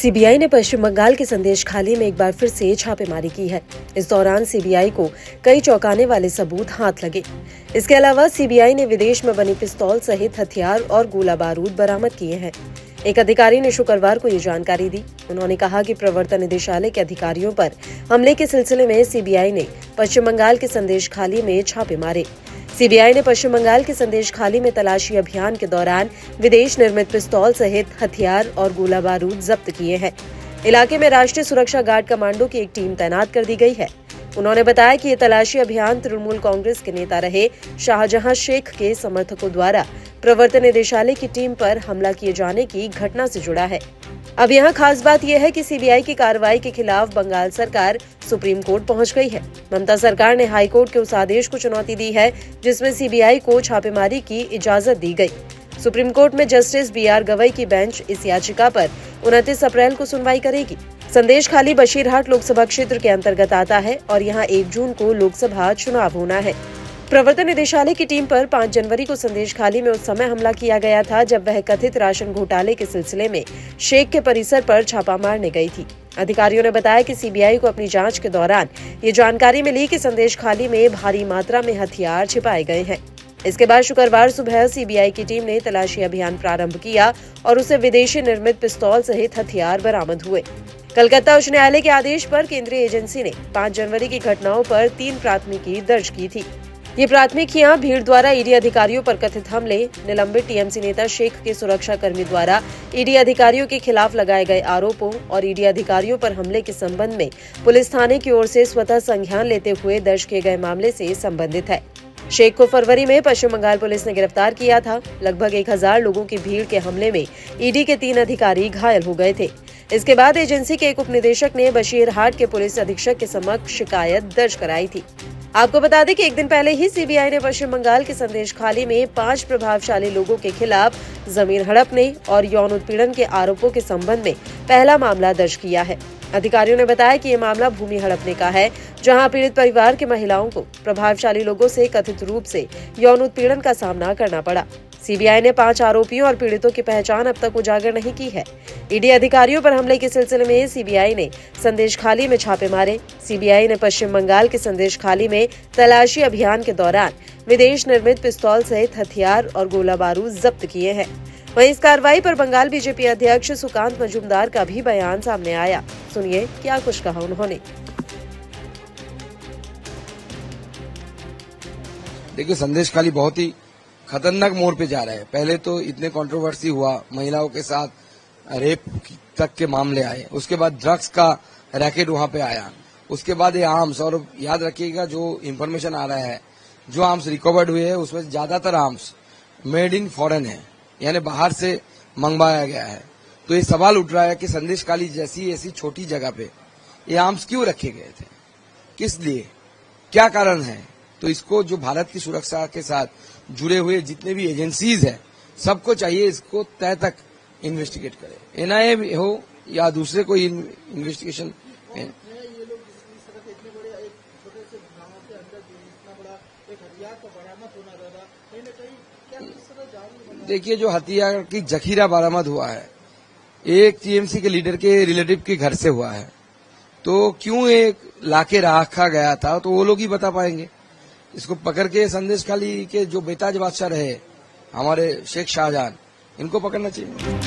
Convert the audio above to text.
CBI ने पश्चिम बंगाल के संदेश खाली में एक बार फिर से छापेमारी की है। इस दौरान सीबीआई को कई चौंकाने वाले सबूत हाथ लगे। इसके अलावा सीबीआई ने विदेश में बनी पिस्तौल सहित हथियार और गोला बारूद बरामद किए हैं। एक अधिकारी ने शुक्रवार को ये जानकारी दी। उन्होंने कहा कि प्रवर्तन निदेशालय के अधिकारियों पर हमले के सिलसिले में सीबीआई ने पश्चिम बंगाल के संदेश खाली में छापे मारे। सीबीआई ने पश्चिम बंगाल के संदेश खाली में तलाशी अभियान के दौरान विदेश निर्मित पिस्तौल सहित हथियार और गोला बारूद जब्त किए हैं। इलाके में राष्ट्रीय सुरक्षा गार्ड कमांडो की एक टीम तैनात कर दी गई है। उन्होंने बताया कि ये तलाशी अभियान तृणमूल कांग्रेस के नेता रहे शाहजहां शेख के समर्थकों द्वारा प्रवर्तन निदेशालय की टीम पर हमला किए जाने की घटना से जुड़ा है। अब यहाँ खास बात यह है कि सीबीआई की कार्रवाई के खिलाफ बंगाल सरकार सुप्रीम कोर्ट पहुंच गई है। ममता सरकार ने हाई कोर्ट के उस आदेश को चुनौती दी है जिसमें सीबीआई को छापेमारी की इजाजत दी गई। सुप्रीम कोर्ट में जस्टिस बीआर गवई की बेंच इस याचिका पर 29 अप्रैल को सुनवाई करेगी। संदेश खाली बशीरहाट लोकसभा क्षेत्र के अंतर्गत आता है और यहाँ 1 जून को लोकसभा चुनाव होना है। प्रवर्तन निदेशालय की टीम पर 5 जनवरी को संदेश खाली में उस समय हमला किया गया था जब वह कथित राशन घोटाले के सिलसिले में शेख के परिसर पर छापा मारने गई थी। अधिकारियों ने बताया कि सीबीआई को अपनी जांच के दौरान ये जानकारी मिली कि संदेश खाली में भारी मात्रा में हथियार छिपाए गए हैं। इसके बाद शुक्रवार सुबह सीबीआई की टीम ने तलाशी अभियान प्रारंभ किया और उसे विदेशी निर्मित पिस्तौल सहित हथियार बरामद हुए। कलकत्ता उच्च न्यायालय के आदेश पर केंद्रीय एजेंसी ने 5 जनवरी की घटनाओं पर 3 प्राथमिकी दर्ज की थी। ये प्राथमिकियां भीड़ द्वारा ईडी अधिकारियों पर कथित हमले, निलंबित टीएमसी नेता शेख के सुरक्षा कर्मी द्वारा ईडी अधिकारियों के खिलाफ लगाए गए आरोपों और ईडी अधिकारियों पर हमले के संबंध में पुलिस थाने की ओर से स्वतः संज्ञान लेते हुए दर्ज किए गए मामले से संबंधित है। शेख को फरवरी में पश्चिम बंगाल पुलिस ने गिरफ्तार किया था। लगभग 1000 लोगों की भीड़ के हमले में ईडी के 3 अधिकारी घायल हो गए थे। इसके बाद एजेंसी के एक उपनिदेशक ने बशीरहाट के पुलिस अधीक्षक के समक्ष शिकायत दर्ज कराई थी। आपको बता दें कि 1 दिन पहले ही सीबीआई ने पश्चिम बंगाल के संदेश खाली में 5 प्रभावशाली लोगों के खिलाफ जमीन हड़पने और यौन उत्पीड़न के आरोपों के संबंध में पहला मामला दर्ज किया है। अधिकारियों ने बताया कि ये मामला भूमि हड़पने का है, जहां पीड़ित परिवार के महिलाओं को प्रभावशाली लोगों से कथित रूप से यौन उत्पीड़न का सामना करना पड़ा। सीबीआई ने 5 आरोपियों और पीड़ितों की पहचान अब तक उजागर नहीं की है। ईडी अधिकारियों पर हमले के सिलसिले में सीबीआई ने संदेश खाली में छापे मारे। सीबीआई ने पश्चिम बंगाल के संदेश खाली में तलाशी अभियान के दौरान विदेश निर्मित पिस्तौल सहित हथियार और गोला बारूद जब्त किए हैं। वहीं इस कार्रवाई पर बंगाल बीजेपी अध्यक्ष सुकांत मजूमदार का भी बयान सामने आया। सुनिए क्या कुछ कहा उन्होंने। देखिए, संदेश खाली बहुत ही खतरनाक मोड़ पे जा रहा है। पहले तो इतने कंट्रोवर्सी हुआ, महिलाओं के साथ रेप तक के मामले आए, उसके बाद ड्रग्स का रैकेट वहां पे आया, उसके बाद ये आर्म्स, और याद रखिएगा जो इन्फॉर्मेशन आ रहा है, जो आर्म्स रिकवर्ड हुए हैं उसमें ज्यादातर आर्म्स मेड इन फॉरेन है, यानी बाहर से मंगवाया गया है। तो ये सवाल उठ रहा है कि संदेश खाली जैसी ऐसी छोटी जगह पे ये आर्म्स क्यों रखे गए थे, किस लिए, क्या कारण है। तो इसको जो भारत की सुरक्षा के साथ जुड़े हुए जितने भी एजेंसीज है, सबको चाहिए इसको तय तक इन्वेस्टिगेट करे, एनआईए हो या दूसरे कोई इन्वेस्टिगेशन। देखिए, जो हथियार की जखीरा बरामद हुआ है एक टीएमसी के लीडर के रिलेटिव के घर से हुआ है, तो क्यों एक लाके रखा गया था तो वो लोग ही बता पाएंगे। इसको पकड़ के संदेश खाली के जो बेताज बादशाह रहे हमारे शेख शाहजहां, इनको पकड़ना चाहिए।